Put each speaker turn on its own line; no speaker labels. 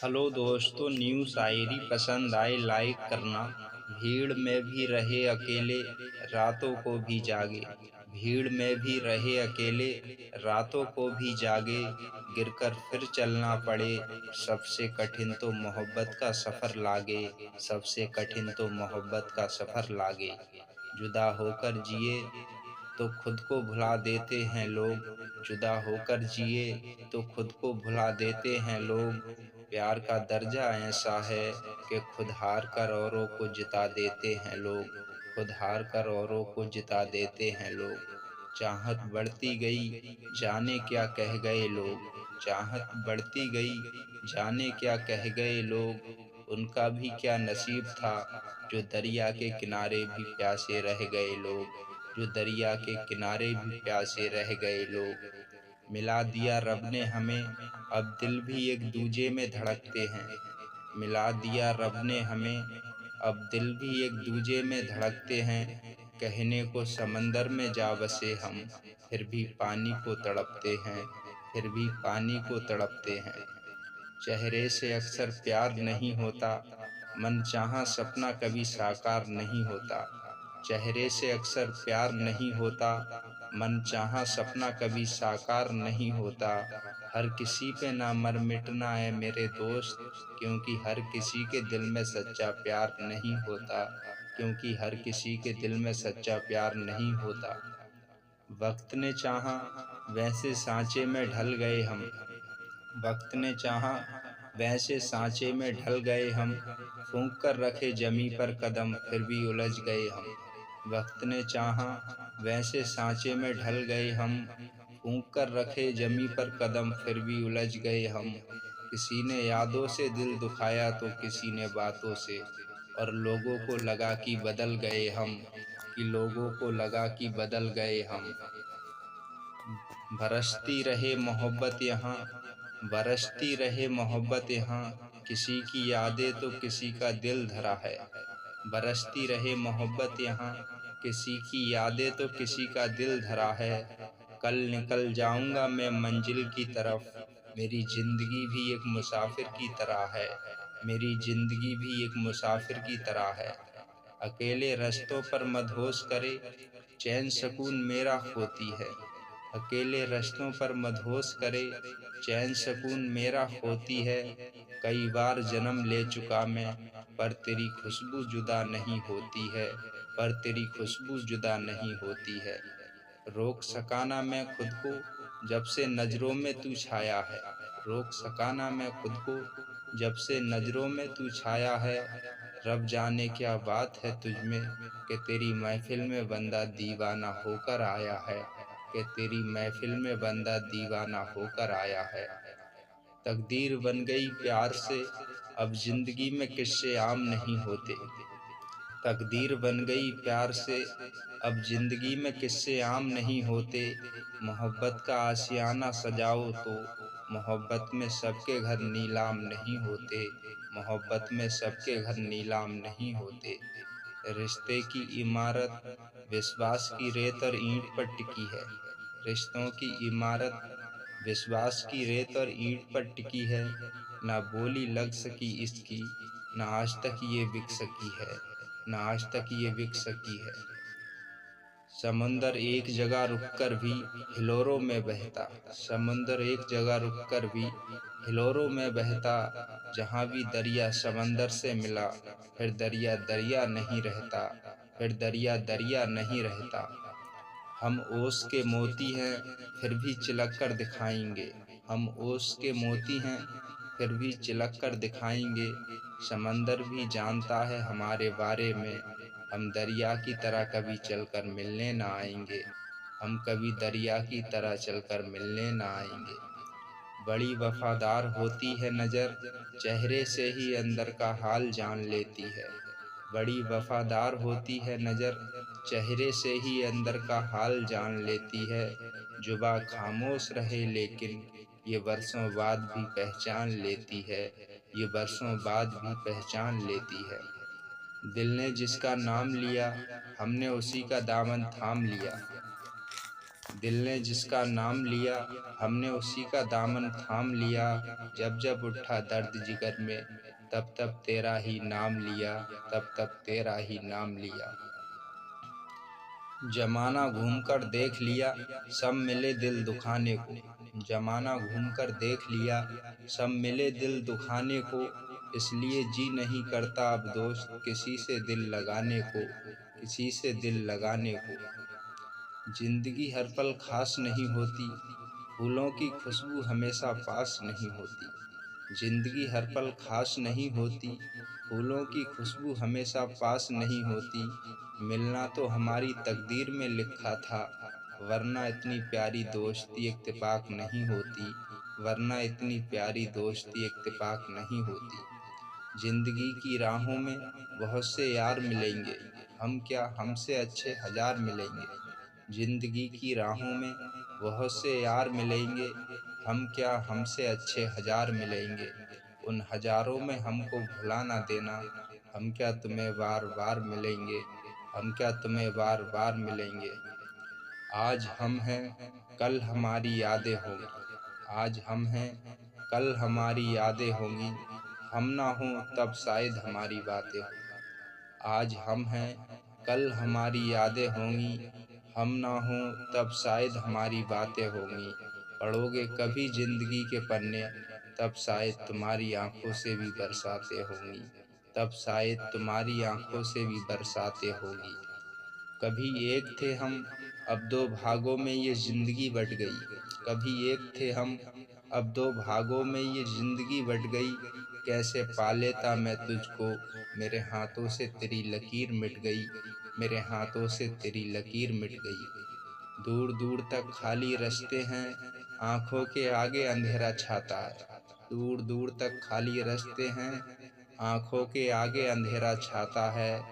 Hello दोस्तों, new शायरी पसंद आए लाइक करना। भीड़ में भी रहे अकेले, रातों को भी जागे। भीड़ में भी रहे अकेले, रातों को भी जागे। गिरकर फिर चलना पड़े, सबसे कठिन तो मोहब्बत का सफ़र लागे। सबसे कठिन तो मोहब्बत का सफ़र लागे। जुदा होकर जिए तो खुद को भुला देते हैं लोग। जुदा होकर जिए तो खुद को भुला देते हैं लोग। प्यार का दर्जा ऐसा है कि खुद हार कर औरों को जिता देते हैं लोग। खुद हार कर औरों को जिता देते हैं लोग। चाहत बढ़ती गई, जाने क्या कह गए लोग। चाहत बढ़ती गई, जाने क्या कह गए लोग। उनका भी क्या नसीब था, जो दरिया के किनारे भी प्यासे रह गए लोग। जो दरिया के किनारे भी प्यासे रह गए लोग। मिला दिया रब ने हमें, अब दिल भी एक दूजे में धड़कते हैं। मिला दिया रब ने हमें, अब दिल भी एक दूजे में धड़कते हैं। कहने को समंदर में जा बसे हम, फिर भी पानी को तड़पते हैं। फिर भी पानी को तड़पते हैं। चेहरे से अक्सर प्यार नहीं होता, मन चाहा सपना कभी साकार नहीं होता। चेहरे से अक्सर प्यार नहीं होता, मन चाहा सपना कभी साकार नहीं होता। हर किसी पे ना मर मिटना है मेरे दोस्त, क्योंकि हर किसी के दिल में सच्चा प्यार नहीं होता। क्योंकि हर किसी के दिल में सच्चा प्यार नहीं होता। वक्त ने चाहा, वैसे सांचे में ढल गए हम। वक्त ने चाहा, वैसे सांचे में ढल गए हम। फूंक कर रखे जमी पर कदम, फिर भी उलझ गए हम। वक्त ने चाहा, वैसे सांचे में ढल गए हम। फूंक कर रखे जमी पर कदम, फिर भी उलझ गए हम। किसी ने यादों से दिल दुखाया तो किसी ने बातों से, और लोगों को लगा कि बदल गए हम। कि लोगों को लगा कि बदल गए हम। बरसती रहे मोहब्बत यहाँ, बरसती रहे मोहब्बत यहाँ। किसी की यादें तो किसी का दिल धरा है। बरसती रहे मोहब्बत यहाँ, किसी की यादें तो किसी का दिल धरा है। कल निकल जाऊंगा मैं मंजिल की तरफ, मेरी जिंदगी भी एक मुसाफिर की तरह है। मेरी जिंदगी भी एक मुसाफिर की तरह है। अकेले रास्तों पर मदहोश करे, चैन सुकून मेरा खोती है। अकेले रास्तों पर मदहोश करे, चैन सुकून मेरा खोती है। कई बार जन्म ले चुका मैं, पर तेरी खुशबू जुदा नहीं होती है। पर तेरी खुशबू जुदा नहीं होती है। रोक सका ना मैं खुद को, जब से नजरों में तू छाया है। रोक सका ना मैं खुद को, जब से नजरों में तू छाया है। रब जाने क्या बात है तुझ में, कि तेरी महफिल में बंदा दीवाना होकर आया है। कि तेरी महफिल में बंदा दीवाना होकर आया है। तकदीर बन गई प्यार से, अब जिंदगी में किस्से आम नहीं होते। तकदीर बन गई प्यार से, अब जिंदगी में किस्से आम नहीं होते। मोहब्बत का आशियाना सजाओ तो, मोहब्बत में सबके घर नीलाम नहीं होते। मोहब्बत में सबके घर नीलाम नहीं होते। रिश्ते की इमारत विश्वास की रेत और ईंट पर टिकी है। रिश्तों की इमारत विश्वास की रेत और ईंट पर टिकी है। ना बोली लग सकी इसकी, ना आज तक ये बिक सकी है। ना आज तक ये बिक सकी है। समुंदर एक जगह रुककर भी हिलोरों में बहता। समुंदर एक जगह रुककर भी हिलोरों में बहता। जहाँ भी दरिया समंदर से मिला, फिर दरिया दरिया नहीं रहता। फिर दरिया दरिया नहीं रहता। हम ओस के मोती हैं, फिर भी चिलक कर दिखाएंगे। हम ओस के मोती हैं, फिर भी चिलक कर दिखाएंगे। समंदर भी जानता है हमारे बारे में, हम दरिया की तरह कभी चलकर मिलने ना आएंगे। हम कभी दरिया की तरह चलकर मिलने ना आएंगे। बड़ी वफादार होती है नज़र, चेहरे से ही अंदर का हाल जान लेती है। बड़ी वफादार होती है नज़र, चेहरे से ही अंदर का हाल जान लेती है। जुबा खामोश रहे लेकिन ये बरसों बाद भी पहचान लेती है। ये बरसों बाद भी पहचान लेती है। दिल ने जिसका नाम लिया, हमने उसी का दामन थाम लिया। दिल ने जिसका नाम लिया हमने उसी का दामन थाम लिया। जब जब उठा दर्द जिगर में तब तब तेरा ही नाम लिया, तब तब तेरा ही नाम लिया। जमाना घूमकर देख लिया सब मिले दिल दुखाने को, जमाना घूमकर देख लिया सब मिले दिल दुखाने को। इसलिए जी नहीं करता अब दोस्त किसी से दिल लगाने को, किसी से दिल लगाने को। जिंदगी हर पल खास नहीं होती, फूलों की खुशबू हमेशा पास नहीं होती। जिंदगी हर पल खास नहीं होती, फूलों की खुशबू हमेशा पास नहीं होती। मिलना तो हमारी तकदीर में लिखा था, वरना इतनी प्यारी दोस्ती इत्तेफाक नहीं होती, वरना इतनी प्यारी दोस्ती इत्तेफाक नहीं होती। जिंदगी की राहों में बहुत से यार मिलेंगे, हम क्या हमसे अच्छे हजार मिलेंगे। जिंदगी की राहों में बहुत से यार मिलेंगे, हम क्या हमसे अच्छे हजार मिलेंगे। उन हजारों में हमको भुला ना देना, हम क्या तुम्हें बार बार मिलेंगे, हम क्या तुम्हें बार बार मिलेंगे। आज हम हैं कल हमारी यादें होंगी, आज हम हैं कल हमारी यादें होंगी। हम ना हों तब शायद हमारी बातें हों। आज हम हैं कल हमारी यादें होंगी, हम ना हों तब शायद हमारी बातें होंगी। पढ़ोगे कभी जिंदगी के पन्ने तब शायद तुम्हारी आंखों से भी बरसातें होंगी, तब शायद तुम्हारी आंखों से भी बरसातें होंगी। कभी एक थे हम अब दो भागों में ये जिंदगी बट गई, कभी एक थे हम अब दो भागों में ये जिंदगी बट गई। कैसे पा लेता मैं तुझको, मेरे हाथों से तेरी लकीर मिट गई, मेरे हाथों से तेरी लकीर मिट गई। दूर दूर तक खाली रास्ते हैं, आंखों के आगे अंधेरा छाता है। दूर दूर तक खाली रास्ते हैं, आंखों के आगे अंधेरा छाता है।